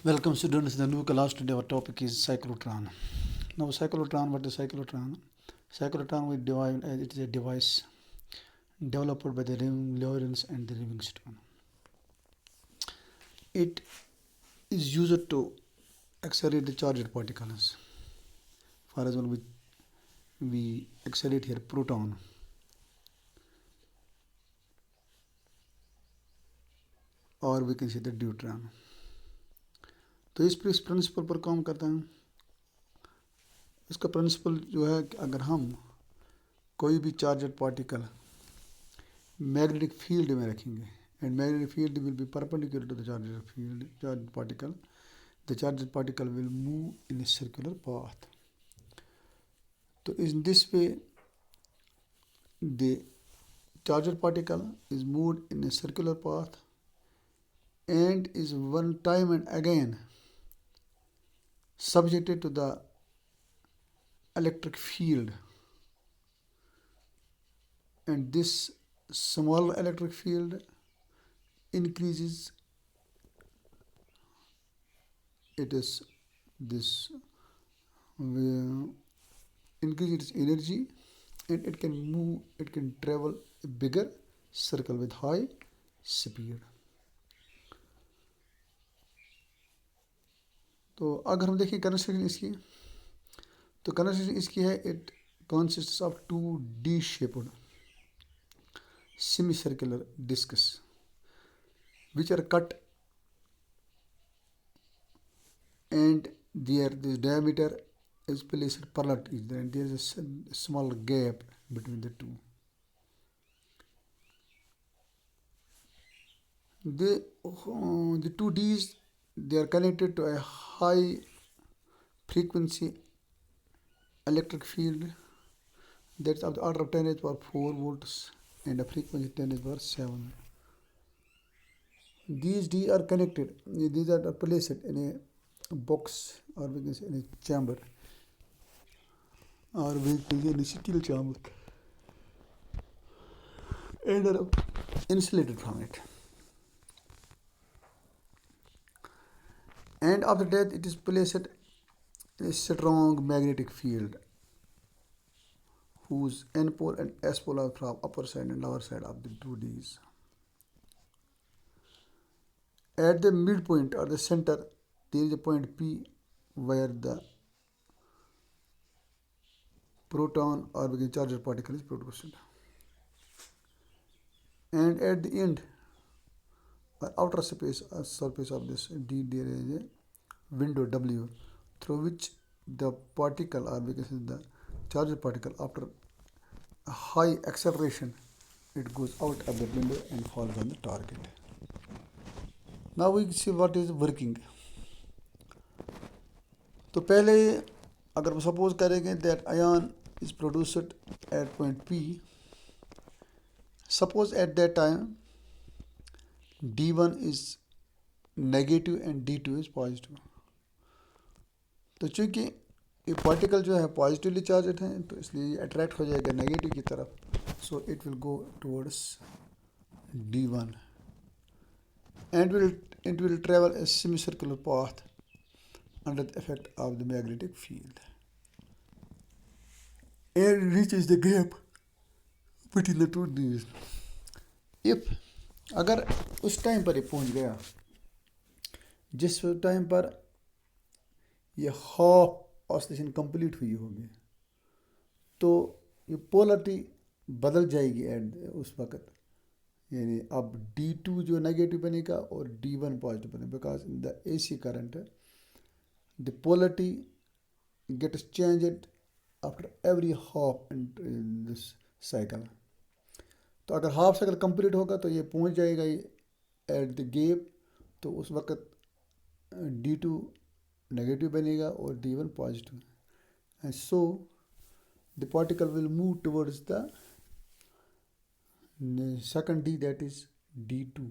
Welcome students, the new class. Today our topic is cyclotron. Now cyclotron, what is cyclotron? Cyclotron we define as it is a device developed by the Lawrence and the Livingstone. It is used to accelerate the charged particles. For example, we accelerate here proton or we can say the deuteron. तो इस principal पर काम करता है. इसका principal जो है कि अगर हम कोई भी चार्जड पार्टिकल मैग्नेटिक फील्ड में रखेंगे and magnetic field will be perpendicular to the charged particle, the charged particle will move in a circular path. तो in this way the charged particle is moved in a circular path and is one time and again subjected to the electric field, and this small electric field increases increases its energy, and it can travel a bigger circle with high speed. तो अगर हम देखें construction इसकी, तो construction इसकी है it consists of two D-shaped semicircular discs which are cut, and this diameter is placed parallel to each other, and there is a small gap between the two. The two Ds, they are connected to a high frequency electric field that's of the order of 10 to the power 4 volts and a frequency 10 to the power 7. These D are connected, these are placed in a box, or we can say in a chamber, or we can say in a steel chamber, and are insulated from it. And after that it is placed in a strong magnetic field whose N pole and S pole are from upper side and lower side of the two Ds. At the midpoint or the center there is a point P where the proton or the charged particle is produced, and at the end or outer surface of this D there is a window W through which the particle, or we can say the charged particle, after a high acceleration it goes out of the window and falls on the target. Now we see what is working. तो पहले अगर suppose करेंगे that ion is produced at point P, suppose at that time D1 is negative and D2 is positive. तो चूँकि ये particle जो है positively charged हैं तो इसलिए अट्रैक्ट हो जाएगा नेगेटिव की तरफ, so it will go towards D1 and it will travel a semicircular path under the effect of the magnetic field and reaches the gap between the two Ds. If अगर उस time पर ये पहुंच गया जिस time पर ये half oscillation complete हुई होगी, तो ये पोलरिटी बदल जाएगी एट उस वक्त, यानी अब D2 जो नेगेटिव बनेगा और D1 पॉजिटिव बनेगा, because in the AC current the polarity gets changed after every half in this cycle. तो अगर हाफ साइकिल कंप्लीट होगा तो ये पहुंच जाएगा एट द गैप, तो उस वक्त D2 नेगेटिव बनेगा और D1 positive, and so the particle will move towards the second D, that is D2.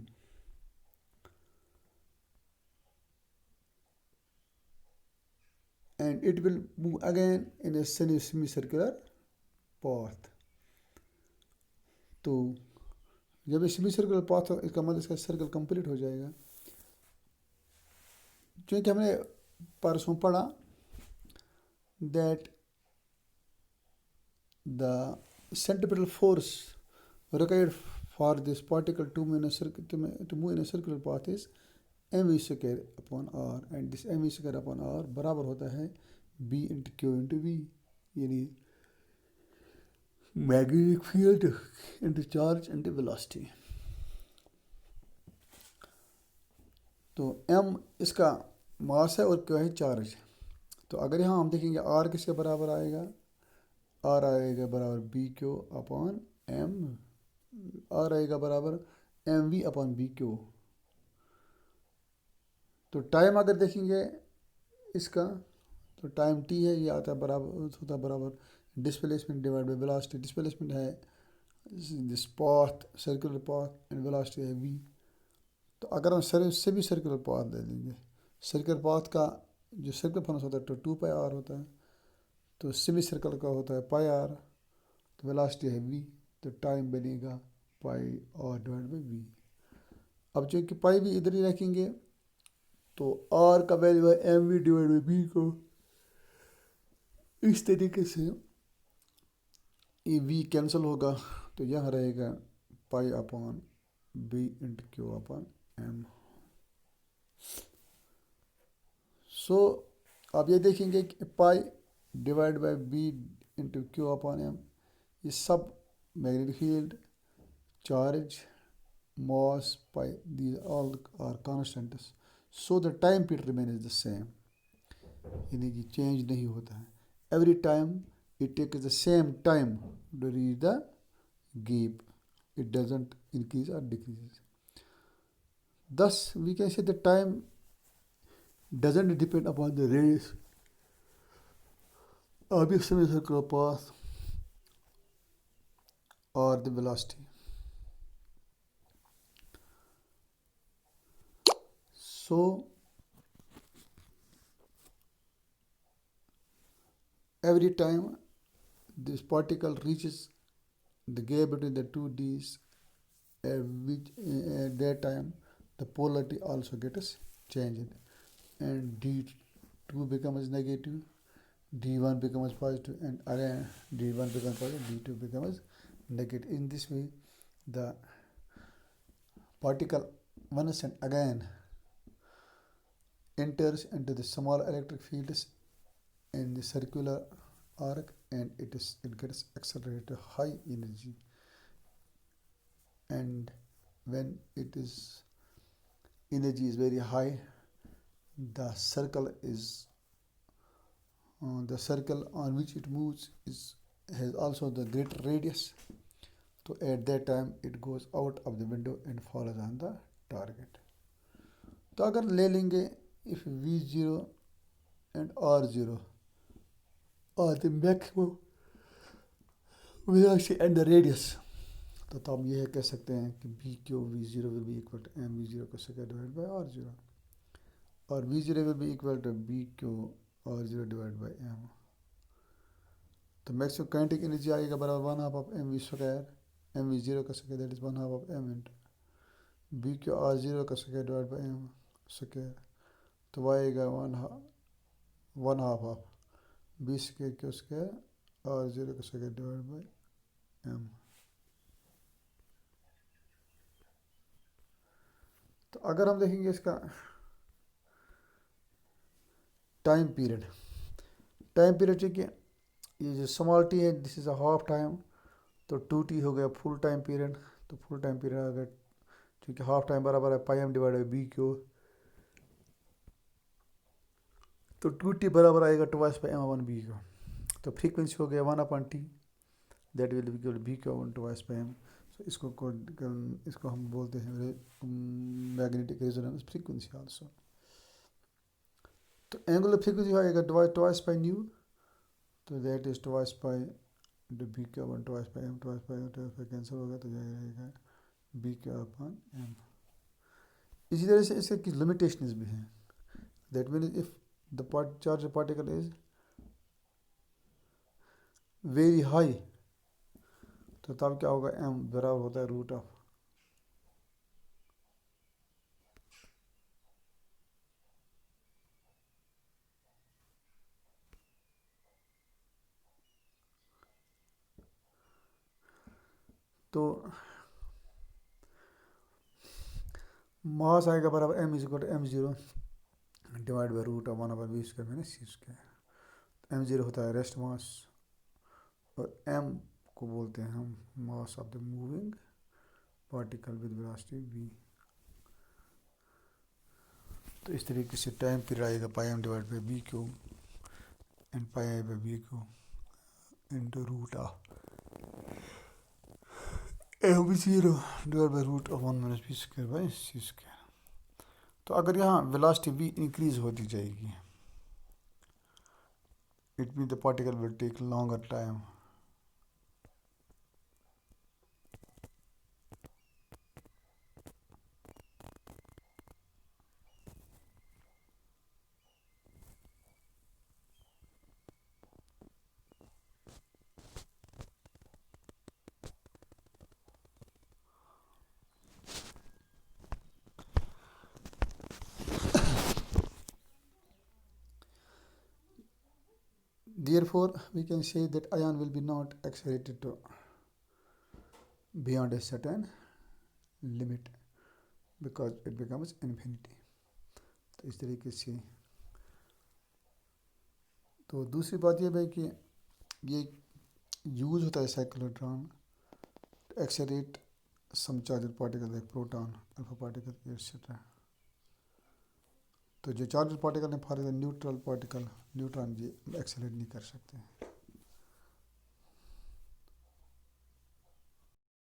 And it will move again in a semicircular path. तो जब ये सेमी सर्कुलर पाथ हो, इसका मतलब इसका सर्कल कंप्लीट हो जाएगा. क्योंकि हमने परसों पढ़ा that the centripetal force required for this particle to move in a circular path is mv square upon r, and this mv square upon r बराबर होता है b into q into v, यानी magnetic field into charge into velocity. तो m इसका मास है और q है charge. तो अगर यहाँ हम देखेंगे r किसके बराबर आएगा, आर आएगा बराबर B Q upon M, R आएगा बराबर M V upon B Q. तो टाइम अगर देखेंगे इसका, तो टाइम टी है, ये आता है बराबर होता है बराबर displacement divide by velocity. Displacement है this path circular path and velocity है वी। तो अगर हम से भी सर्कुलर पाथ ले लेंगे, सर्कुलर पाथ का जो सर्कमफरेंस होता है तो 2 पाई आर होता है, तो सेमी सर्कल का होता है पाई आर, तो वेलोसिटी है वी, तो टाइम बनेगा पाई आर डिवाइड बाई वी। अब जो कि पाई भी इधर ही रखेंगे तो आर का वैल्यू है M V divide by V को, इस तरीके से ये वी कैंसिल होगा, तो यहाँ रहेगा pi upon B into q upon m. So आप ये देखेंगे कि pi divide by B into q upon m, ये सब magnetic field, charge, mass, pi, these all are constants, so the time period remains the same, यानी कि change नहीं होता है। every time it takes the same time to reach the gap, it doesn't increase or decrease. Thus we can say the time doesn't depend upon the radius of the semicircular path or the velocity. So every time this particle reaches the gap between the two D's, at that time the polarity also gets changed, and D2 becomes negative, D1 becomes positive, and again D1 becomes positive, D2 becomes negative. In this way the particle once and again enters into the small electric fields in the circular arc, and it gets accelerated to high energy, and when it is energy is very high, the circle on which it moves has also the greater radius, so at that time it goes out of the window and falls on the target. तो अगर ले लेंगे if V0 and R0 are the maximum velocity and the radius, तो हम यह कह सकते हैं कि BQ V0 will be equal to mV0 का स्क्वायर divided by R0, और V0 will be equal to BQ R0 divided by m। तो मैक्सिमम काइनेटिक एनर्जी आएगा बराबर 1/2 ऑफ mv स्क्वायर, mv0 का square that is 1/2 of m into BQ R0 का square divide by m square, तो वह आएगा 1/2 of B square Q square R0 का square divide by m। तो अगर हम देखेंगे इसका टाइम पीरियड चूँकि ये जो स्मॉल टी है this is a half time, तो 2t हो गया फुल टाइम पीरियड। तो फुल टाइम पीरियड अगर चूँकि हाफ टाइम बराबर है pi m divide by B Q, तो 2t बराबर आएगा twice by m upon B Q. तो फ्रीक्वेंसी हो गया 1/t, that will be equal B Q upon twice by m. So इसको हम बोलते हैं मैग्नेटिक रेजोनेंस फ्रीक्वेंसी आल्सो। तो एंगुलर फ्रीक्वेंसी आएगा ट्वाइस बाई न्यू, तो that is twice by B Q upon twice by M, twice by cancel होगा तो जाएगा बी क्यू अपन एम। इसी तरह से इसके कुछ लिमिटेशंस भी हैं, that means if the charge particle is very high, तो तब क्या होगा, एम बराबर होता है रूट ऑफ तो मास आएगा बराबर M is equal to M zero divide by root of one over V square minus C square. M zero होता है रेस्ट मास और एम को बोलते हैं हम mass of the moving particle with velocity v. तो इस तरीके से टाइम पीरियड आएगा pi m divide by B q and pi I by B q into root of m zero divide by root of one minus B square by C square. तो अगर यहाँ velocity v increase होती जाएगी, it mean the particle will take longer time. Therefore, we can say that ion will be not accelerated to beyond a certain limit because it becomes infinity. तो इस तरीके से। तो दूसरी बात ये भाई कि ये यूज होता है cyclotron to accelerate some charged particle like proton, alpha particle etc. तो जो चार्ज पार्टिकल है फॉर न्यूट्रल पार्टिकल न्यूट्रॉन ये एक्सेलरेट नहीं कर सकते।